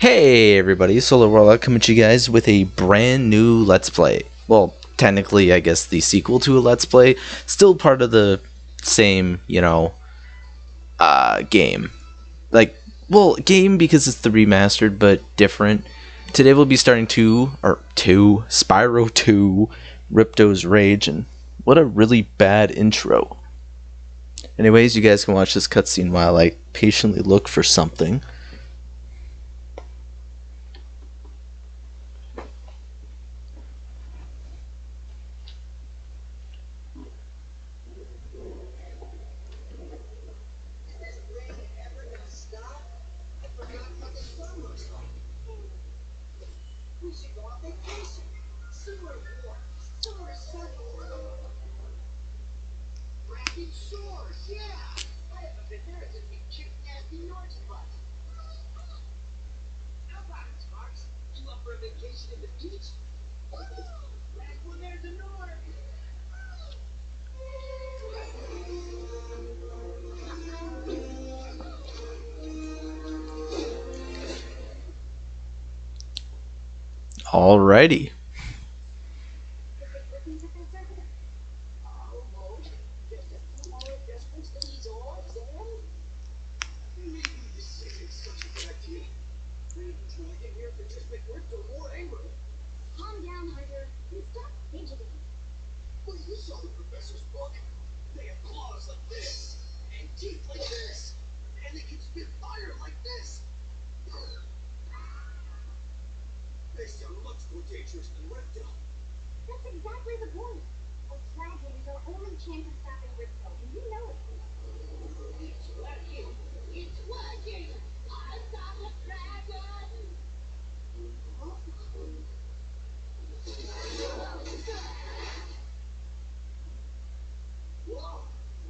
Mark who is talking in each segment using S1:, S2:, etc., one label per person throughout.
S1: Hey everybody, SolarWarlock coming to you guys with a brand new Let's Play. Well, technically, I guess the sequel to a Let's Play. Still part of the same, game. Game because it's the remastered, but different. Today we'll be starting Spyro 2, Ripto's Rage, and what a really bad intro. Anyways, you guys can watch this cutscene while I patiently look for something. Alrighty.
S2: Calm down, Hunter. And stop fidgeting. Well, you saw the professor's book. They have claws like this, and teeth like this, and they can spit fire like this. They sound much more dangerous than Ripto.
S3: That's exactly the point. A dragon is our only chance of stopping Ripto, and you know it.
S2: It's working! It's working! I've got a dragon! Whoa!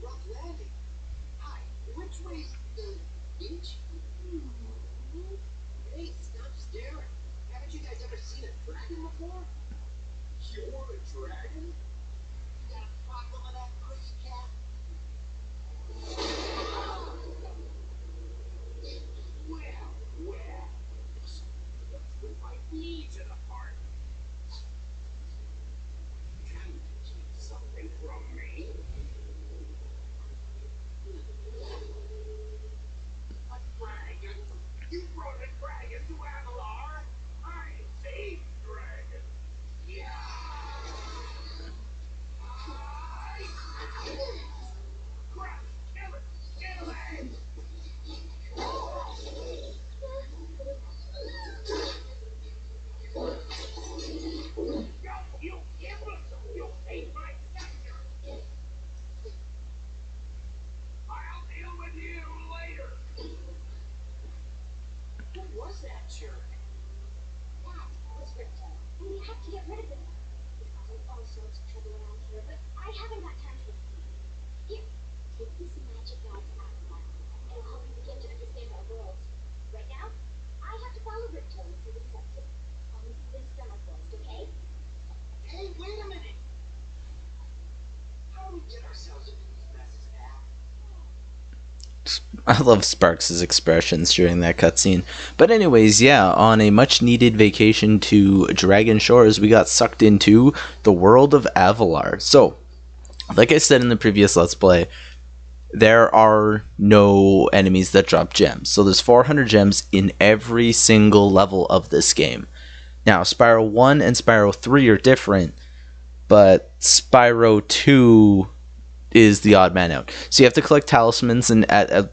S2: Rough landing. Hi, which way's the beach? Hey, stop staring. Haven't you guys ever seen a dragon before? You're a dragon? You got a problem with that, pussycat? Well. Let's put my knees in a part. Trying to keep something from me? A dragon? You brought a dragon to Avalar? I saved dragon. Yeah! Crush! Kill it! Skelos! You imbecile! You ate my sector! I'll deal with you later! Who was that jerk?
S3: That was Ripto, and we have to get rid of him. He's causing all sorts of trouble around here, but I haven't got time to explain. Here, take this magic guide to Avalar. It'll help you begin to understand our world. Right now, I have to follow Ripto and see what he's up to. I'll meet you in stomach first, okay?
S2: Hey, wait a minute! How do we get ourselves into these messes now?
S1: I love Sparks' expressions during that cutscene. But anyways, yeah, on a much-needed vacation to Dragon Shores, we got sucked into the world of Avalar. So, like I said in the previous Let's Play, there are no enemies that drop gems. So there's 400 gems in every single level of this game. Now, Spyro 1 and Spyro 3 are different, but Spyro 2 is the odd man out. So you have to collect talismans, and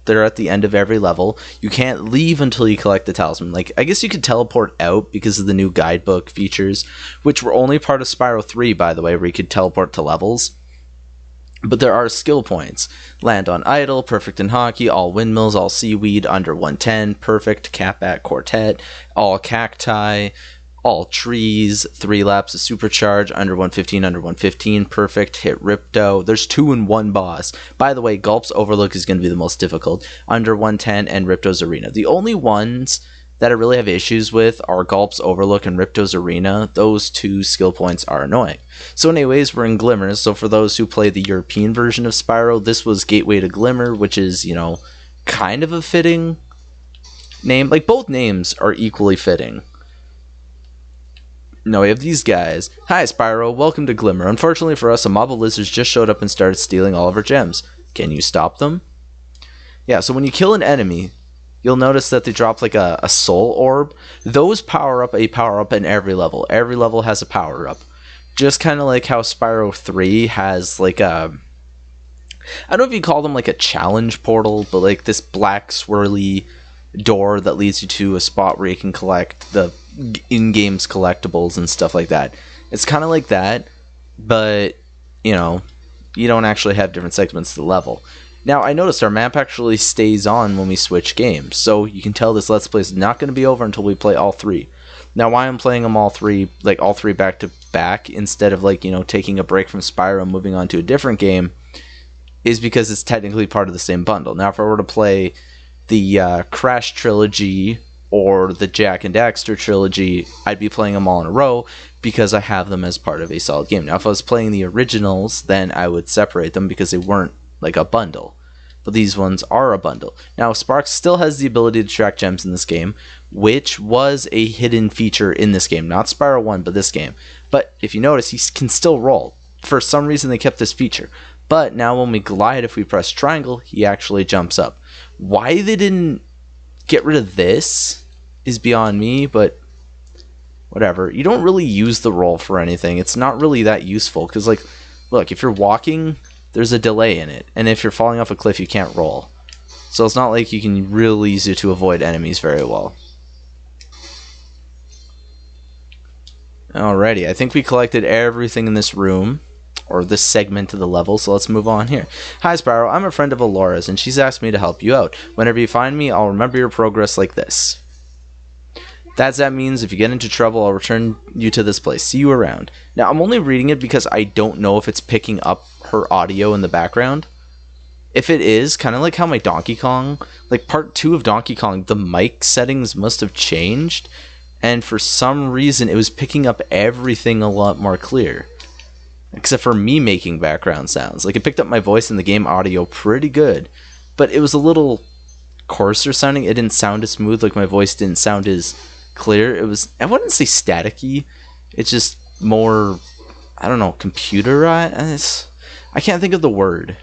S1: they're at the end of every level. You can't leave until you collect the talisman. Like, I guess you could teleport out because of the new guidebook features, which were only part of Spyro 3, by the way, where you could teleport to levels. But there are skill points. Land on idle, perfect in hockey, all windmills, all seaweed, under 110, perfect, cap at quartet, all cacti, all trees, 3 laps of supercharge, under 115, perfect, hit Ripto. There's 2 in 1 boss. By the way, Gulp's Overlook is going to be the most difficult, under 110 and Ripto's Arena. The only ones that I really have issues with are Gulp's Overlook and Ripto's Arena. Those 2 skill points are annoying. So anyways, we're in Glimmers, so for those who play the European version of Spyro, this was Gateway to Glimmer, which is, kind of a fitting name. Like, both names are equally fitting. No, we have these guys. Hi, Spyro. Welcome to Glimmer. Unfortunately for us, a mob of lizards just showed up and started stealing all of our gems. Can you stop them? Yeah, so when you kill an enemy, you'll notice that they drop like a soul orb. Those power up in every level. Every level has a power up. Just kind of like how Spyro 3 has like a... I don't know if you call them like a challenge portal, but like this black swirly door that leads you to a spot where you can collect the in-games collectibles and stuff like that. It's kind of like that, but you know, you don't actually have different segments to the level. Now, I noticed our map actually stays on when we switch games, so you can tell this Let's Play is not going to be over until we play all three. Now, why I'm playing them all three back to back instead of like, you know, taking a break from Spyro and moving on to a different game is because it's technically part of the same bundle. Now, if I were to play the Crash trilogy or the Jak and Daxter trilogy, I'd be playing them all in a row because I have them as part of a solid game. Now, if I was playing the originals, then I would separate them because they weren't like a bundle. But these ones are a bundle. Now, Sparx still has the ability to track gems in this game, which was a hidden feature in this game. Not Spyro 1, but this game. But if you notice, he can still roll. For some reason, they kept this feature. But now when we glide, if we press triangle, he actually jumps up. Why they didn't get rid of this is beyond me, but whatever. You don't really use the roll for anything. It's not really that useful, because, like, look, if you're walking, there's a delay in it. And if you're falling off a cliff, you can't roll. So it's not like you can really use it to avoid enemies very well. Alrighty, I think we collected everything in this room, or this segment of the level, so let's move on here. Hi Spyro, I'm a friend of Alora's, and she's asked me to help you out. Whenever you find me, I'll remember your progress like this. That means if you get into trouble, I'll return you to this place. See you around. Now, I'm only reading it because I don't know if it's picking up her audio in the background. If it is, kind of like how my Donkey Kong, like part 2 of Donkey Kong, the mic settings must have changed, and for some reason it was picking up everything a lot more clear. Except for me making background sounds. Like, it picked up my voice in the game audio pretty good, but it was a little coarser sounding. It didn't sound as smooth, like my voice didn't sound as clear. It was, I wouldn't say staticky, it's just more, I don't know, computerized? I can't think of the word.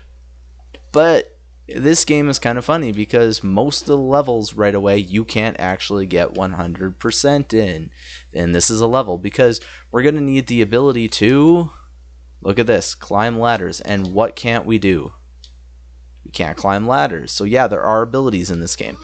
S1: But this game is kind of funny because most of the levels right away you can't actually get 100% in. And this is a level because we're going to need the ability to, look at this, climb ladders. And what can't we do? We can't climb ladders. So yeah, there are abilities in this game.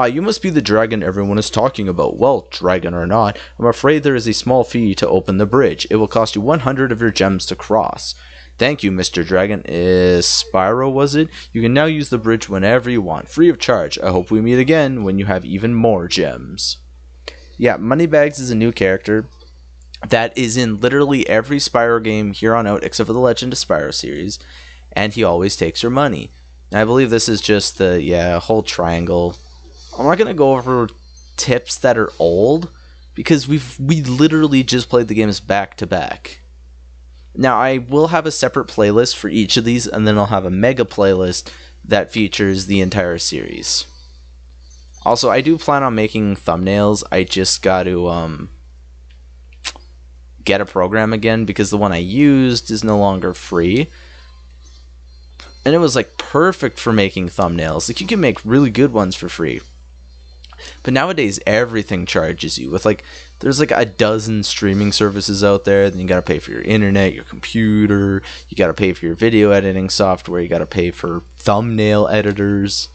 S1: You must be the dragon everyone is talking about. Well, dragon or not, I'm afraid there is a small fee to open the bridge. It will cost you 100 of your gems to cross. Thank you, Mr. Dragon. Is Spyro, was it? You can now use the bridge whenever you want, free of charge. I hope we meet again when you have even more gems. Yeah, Moneybags is a new character that is in literally every Spyro game here on out, except for the Legend of Spyro series, and he always takes your money. And I believe this is just the, whole triangle. I'm not going to go over tips that are old, because we literally just played the games back to back. Now, I will have a separate playlist for each of these, and then I'll have a mega playlist that features the entire series. Also, I do plan on making thumbnails. I just got to get a program again, because the one I used is no longer free. And it was like perfect for making thumbnails. Like, you can make really good ones for free. But nowadays everything charges you with, like, there's like a dozen streaming services out there. Then you gotta pay for your internet, your computer, you gotta pay for your video editing software, you gotta pay for thumbnail editors,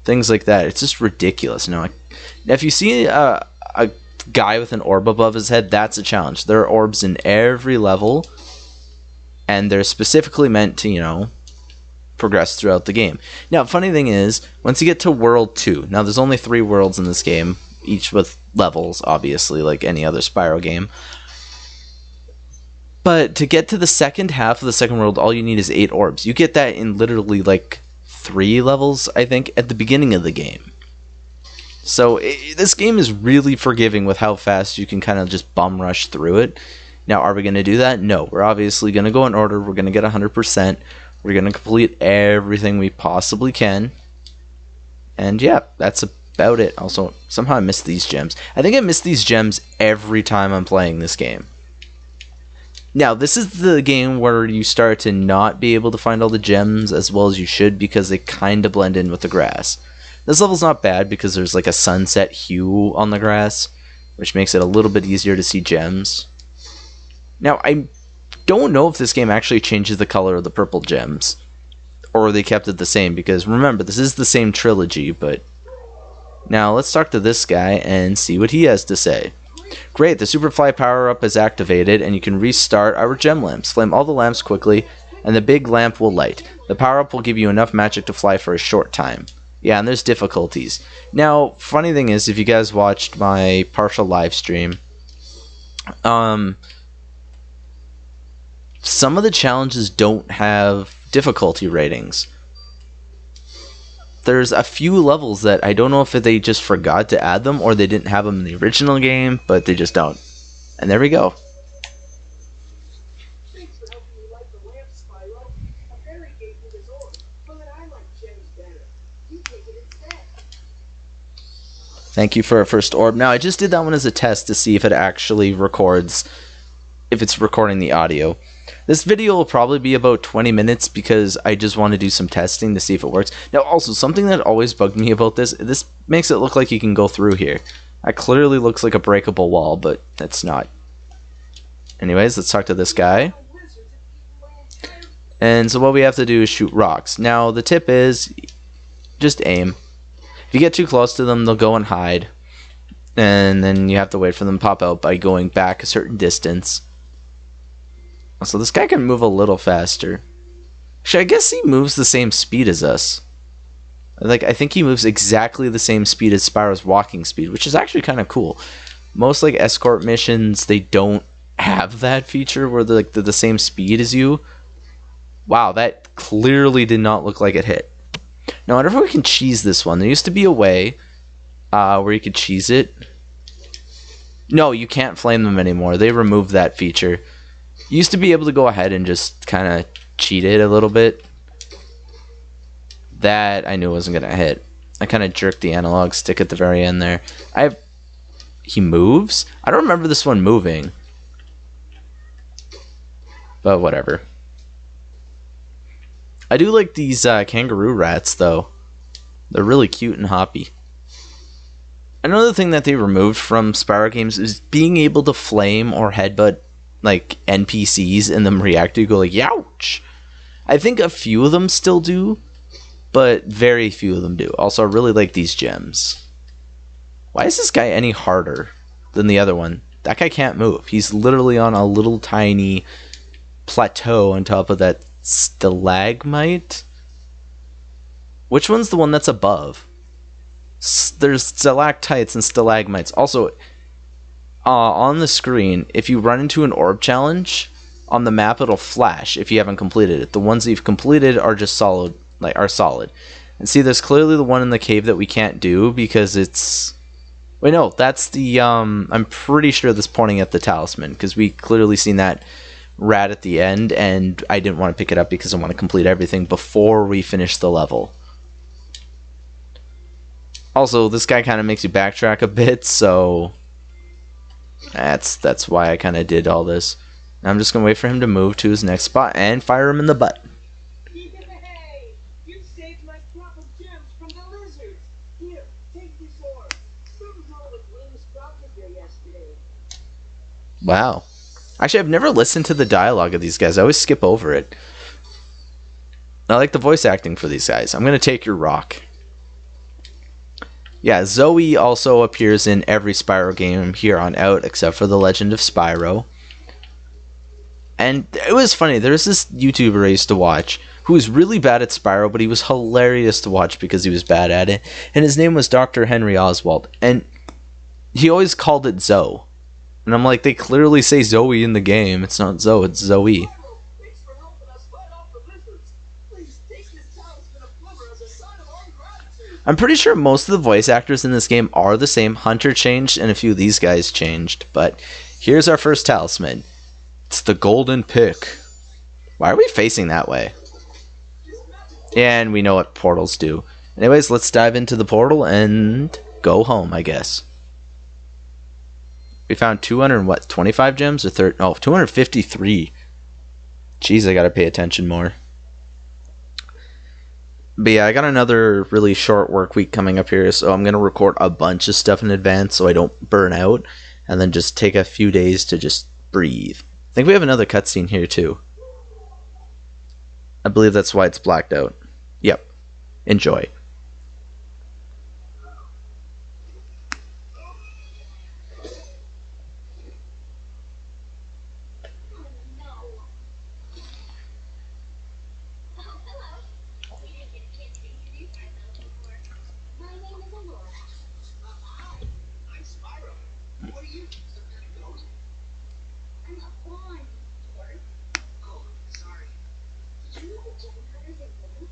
S1: things like that. It's just ridiculous. Now, if you see a guy with an orb above his head, that's a challenge. There are orbs in every level, and they're specifically meant to, you know, progress throughout the game. Now, funny thing is, once you get to World 2, now there's only 3 worlds in this game, each with levels, obviously, like any other Spyro game. But to get to the second half of the second world, all you need is 8 orbs. You get that in literally like 3 levels, I think, at the beginning of the game. So this game is really forgiving with how fast you can kind of just bum rush through it. Now, are we going to do that? No. We're obviously going to go in order. We're going to get 100%. We're going to complete everything we possibly can. And yeah, that's about it. Also, somehow I missed these gems. I think I miss these gems every time I'm playing this game. Now, this is the game where you start to not be able to find all the gems as well as you should because they kind of blend in with the grass. This level's not bad because there's like a sunset hue on the grass, which makes it a little bit easier to see gems. Now, I don't know if this game actually changes the color of the purple gems, or they kept it the same, because remember, this is the same trilogy, but... Now, let's talk to this guy and see what he has to say. Great, the Superfly power-up is activated, and you can restart our gem lamps. Flame all the lamps quickly, and the big lamp will light. The power-up will give you enough magic to fly for a short time. Yeah, and there's difficulties. Now, funny thing is, if you guys watched my partial live stream, some of the challenges don't have difficulty ratings. There's a few levels that I don't know if they just forgot to add them or they didn't have them in the original game, but they just don't. And there we go.
S2: Thanks for helping me light the lamp, Spyro. A fairy gave me this orb, but I like gems better. You take it instead.
S1: Thank you for our first orb. Now, I just did that one as a test to see if it actually records, if it's recording the audio. This video will probably be about 20 minutes because I just want to do some testing to see if it works. Now, also, something that always bugged me about this makes it look like you can go through here. That clearly looks like a breakable wall, but that's not. Anyways, let's talk to this guy. And so what we have to do is shoot rocks. Now, the tip is just aim. If you get too close to them, they'll go and hide. And then you have to wait for them to pop out by going back a certain distance. So this guy can move a little faster. Actually, I guess he moves the same speed as us. Like, I think he moves exactly the same speed as Spyro's walking speed, which is actually kind of cool. Most like escort missions, they don't have that feature where they're the same speed as you. Wow, that clearly did not look like it hit. Now, I wonder if we can cheese this one. There used to be a way where you could cheese it. No, you can't flame them anymore. They removed that feature. You used to be able to go ahead and just kind of cheat it a little bit. That I knew wasn't going to hit. I kind of jerked the analog stick at the very end there. He moves? I don't remember this one moving. But whatever. I do like these kangaroo rats, though. They're really cute and hoppy. Another thing that they removed from Spyro games is being able to flame or headbutt like NPCs and them react to you, go like, youch! I think a few of them still do, but very few of them do. Also, I really like these gems. Why is this guy any harder than the other one? That guy can't move. He's literally on a little tiny plateau on top of that stalagmite. Which one's the one that's above? There's stalactites and stalagmites. Also, on the screen, if you run into an orb challenge on the map, it'll flash if you haven't completed it. The ones that you've completed are just solid, are solid. And see, there's clearly the one in the cave that we can't do because it's. Wait, no, that's the. I'm pretty sure that's pointing at the talisman because we clearly seen that rat at the end, and I didn't want to pick it up because I want to complete everything before we finish the level. Also, this guy kind of makes you backtrack a bit, so. That's why I kind of did all this. I'm just going to wait for him to move to his next spot and fire him in the butt.
S2: Hey! You saved my crop of gems from the lizards! Here, take this orb. Some girl with wings dropped it here yesterday.
S1: Wow. Actually, I've never listened to the dialogue of these guys. I always skip over it. I like the voice acting for these guys. I'm going to take your rock. Yeah, Zoe also appears in every Spyro game here on out, except for The Legend of Spyro. And it was funny, there was this YouTuber I used to watch who was really bad at Spyro, but he was hilarious to watch because he was bad at it. And his name was Dr. Henry Oswald. And he always called it Zoe. And I'm like, they clearly say Zoe in the game. It's not Zoe, it's Zoe.
S2: Thanks for helping us fight off the lizards. Please take this talisman of Blubber as a sign of our gratitude.
S1: I'm pretty sure most of the voice actors in this game are the same. Hunter changed and a few of these guys changed. But here's our first talisman. It's the golden pick. Why are we facing that way? And we know what portals do. Anyways, let's dive into the portal and go home, I guess. We found 200 and what, 25 gems or 30? No, 253. Jeez, I gotta pay attention more. But yeah, I got another really short work week coming up here, so I'm gonna record a bunch of stuff in advance so I don't burn out, and then just take a few days to just breathe. I think we have another cutscene here too. I believe that's why it's blacked out. Yep. Enjoy.
S3: My name is Avalar.
S2: Hi, I'm Spyro. What are you? Some kind of goat?
S3: I'm a fawn, Detour.
S2: Oh, sorry.
S3: Did you know the gem cutters are blue?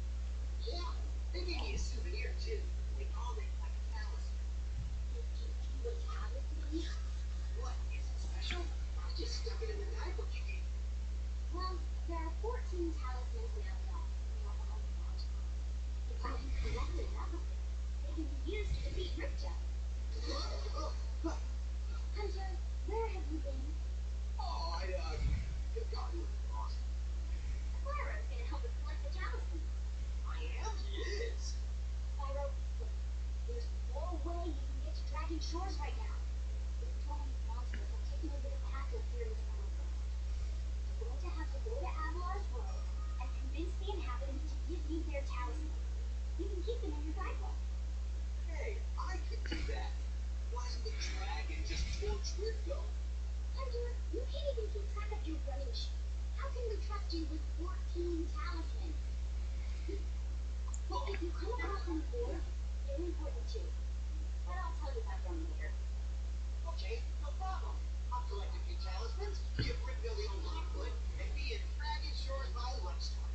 S2: Yeah, they gave me a souvenir too. They called it like a talisman.
S3: Can you see what talisman is?
S2: What? Is it special? I just stuck it in the guidebook you gave me.
S3: Well, there are 14 talismans in Avalar. They are all magical. If you can correctly level them, they can be used to defeat Ripto.
S2: Oh, huh.
S3: Hunter, where have you been?
S2: Oh, I got you lost.
S3: Spyro's gonna help us collect the talismans.
S2: I am? He is.
S3: Spyro, look, there's no way you can get to Dragon Shores right now. The Dragon's monsters are taking over the castle here in the Summer Forest. You're going to have to go to Avalar's world and convince the inhabitants to give you their talismans. You can keep them in your guidebook.
S2: Hey, I could do that. Why isn't the dragon just torch Ripto?
S3: Hunter, you can't even keep track of your running shoes. How can we trust you with 14 talismans? If you come across any more, they're important too. But I'll tell you about them later.
S2: Okay, no problem. I'll collect a few talismans, give Ripto the old hot foot, and be in Dragon Shores by lunchtime.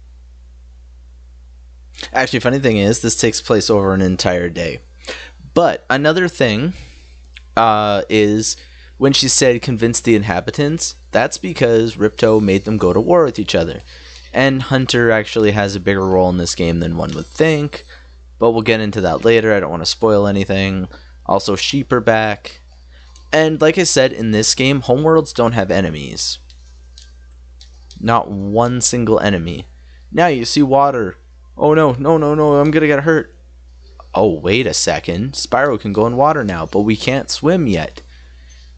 S1: Actually, funny thing is, this takes place over an entire day. But another thing is when she said convince the inhabitants, that's because Ripto made them go to war with each other. And Hunter actually has a bigger role in this game than one would think. But we'll get into that later. I don't want to spoil anything. Also, sheep are back. And like I said, in this game, homeworlds don't have enemies. Not one single enemy. Now you see water. Oh no, no, no, no, I'm gonna get hurt. Oh, wait a second. Spyro can go in water now, but we can't swim yet.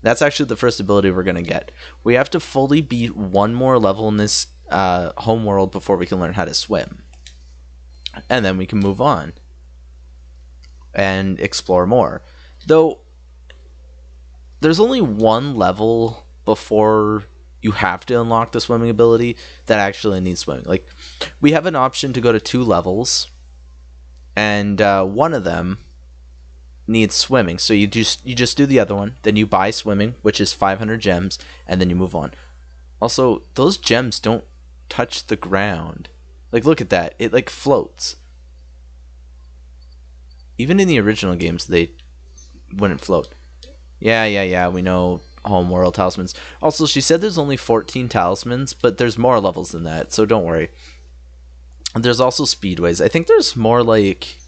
S1: That's actually the first ability we're gonna get. We have to fully beat one more level in this homeworld before we can learn how to swim. And then we can move on and explore more. Though, there's only one level before you have to unlock the swimming ability that actually needs swimming. Like, we have an option to go to 2 levels, and one of them needs swimming. So you just do the other one, then you buy swimming, which is 500 gems, and then you move on. Also, those gems don't touch the ground. Like, look at that. It, like, floats. Even in the original games, they wouldn't float. Yeah, we know homeworld talismans. Also, she said there's only 14 talismans, but there's more levels than that, so don't worry. There's also speedways. I think there's more like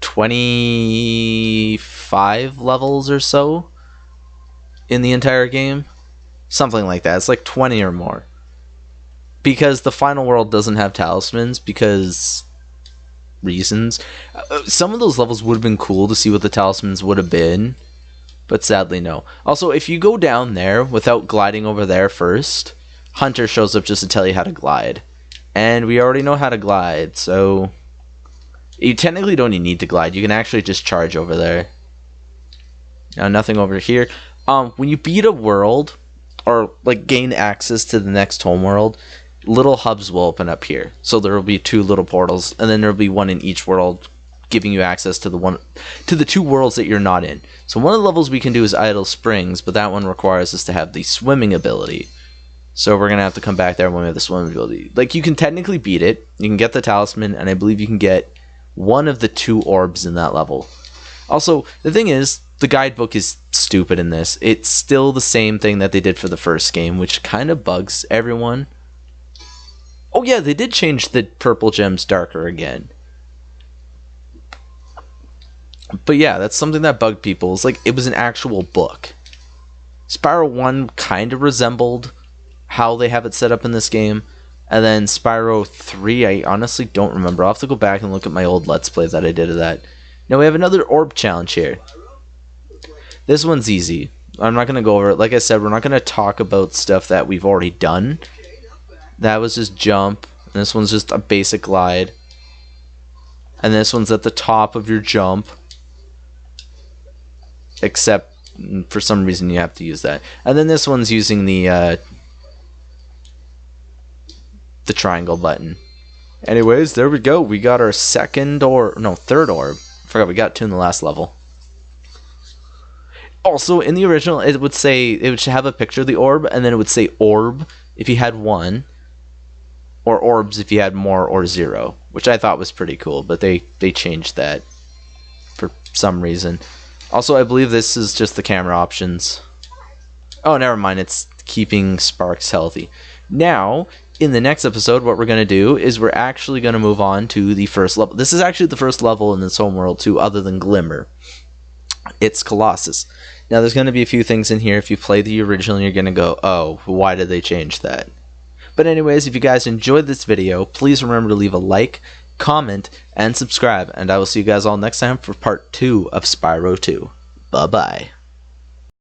S1: 25 levels or so in the entire game. Something like that. It's like 20 or more. Because the final world doesn't have talismans because reasons. Some of those levels would have been cool to see what the talismans would have been, but sadly no. Also, if you go down there without gliding over there first, Hunter shows up just to tell you how to glide. And we already know how to glide, so you technically don't even need to glide. You can actually just charge over there. Now, nothing over here. When you beat a world, or like gain access to the next homeworld, little hubs will open up here. So there will be 2 little portals, and then there will be one in each world, giving you access to the 2 worlds that you're not in. So one of the levels we can do is Idle Springs, but that one requires us to have the swimming ability. So we're gonna have to come back there when we have the swimming ability. Like, you can technically beat it. You can get the talisman, and I believe you can get one of the 2 orbs in that level. Also, the thing is, the guidebook is stupid in this. It's still the same thing that they did for the first game, which kind of bugs everyone. Oh yeah, they did change the purple gems darker again. But yeah, that's something that bugged people. It's like it was an actual book. Spyro 1 kind of resembled how they have it set up in this game. And then Spyro 3, I honestly don't remember. I'll have to go back and look at my old Let's Plays that I did of that. Now we have another orb challenge here. This one's easy. I'm not going to go over it. Like I said, we're not going to talk about stuff that we've already done. That was just jump. And this one's just a basic glide. And this one's at the top of your jump. Except, for some reason, you have to use that. And then this one's using the triangle button. Anyways, there we go. We got our third orb. I forgot we got 2 in the last level. Also, in the original, it would have a picture of the orb, and then it would say orb if you had 1, or orbs if you had more or 0, which I thought was pretty cool, but they changed that for some reason. Also, I believe this is just the camera options. Oh, never mind, it's keeping Sparks healthy. Now, in the next episode, what we're going to do is we're actually going to move on to the first level. This is actually the first level in this homeworld, too, other than Glimmer. It's Colossus. Now, there's going to be a few things in here. If you play the original, you're going to go, oh, why did they change that? But anyways, if you guys enjoyed this video, please remember to leave a like, comment, and subscribe. And I will see you guys all next time for part 2 of Spyro 2. Bye-bye.